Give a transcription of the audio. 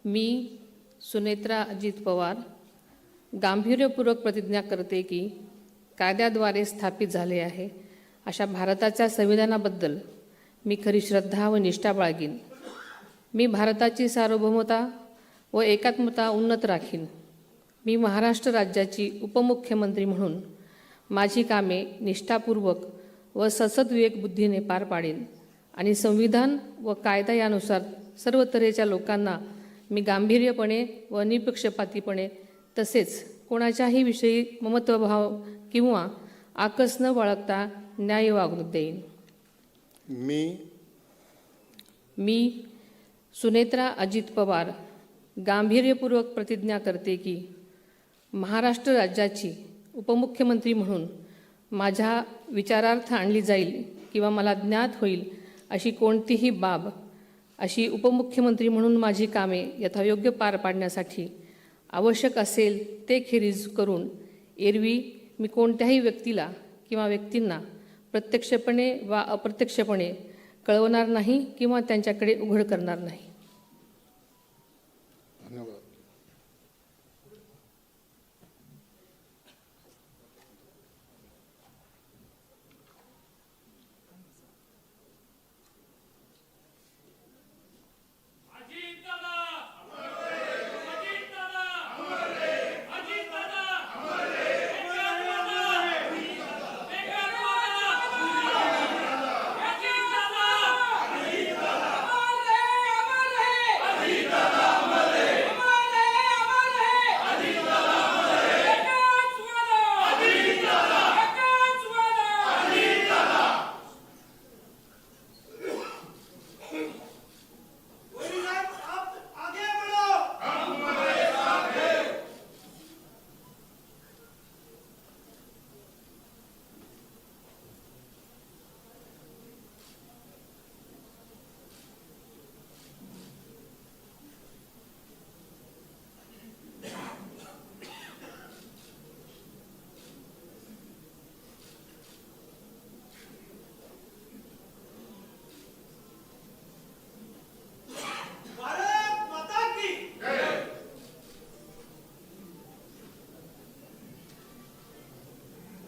मी सुनेत्रा अजित पवार गांभीर्यपूर्वक प्रतिज्ञा करते की कायद्याद्वारे स्थापित झाले आहे अशा भारताच्या संविधानाबद्दल मी खरी श्रद्धा व निष्ठा बाळगीन. मी भारताची सार्वभौमता व एकात्मता उन्नत राखीन. मी महाराष्ट्र राज्याची उपमुख्यमंत्री म्हणून माझी कामे निष्ठापूर्वक व ससद्विवेक बुद्धीने पार पाडेन आणि संविधान व कायदा यानुसार सर्व तऱ्हेच्या लोकांना मी गांभीर्यपणे व निपक्षपातीपणे तसेच कोणाच्याही विषयी ममत्वभाव किंवा आकस न बाळगता न्याय वागणूक देईन. मी सुनेत्रा अजित पवार गांभीर्यपूर्वक प्रतिज्ञा करते की महाराष्ट्र राज्याची उपमुख्यमंत्री म्हणून माझ्या विचारार्थ आणली जाईल किंवा मला ज्ञात होईल अशी कोणतीही बाब अशी उपमुख्यमंत्री म्हणून माझी कामे यथायोग्य पार पाडण्यासाठी आवश्यक असेल ते खेरीज करून एरवी मी कोणत्याही व्यक्तीला किंवा व्यक्तींना प्रत्यक्षपणे वा अप्रत्यक्षपणे कळवणार नाही किंवा त्यांच्याकडे उघड करणार नाही.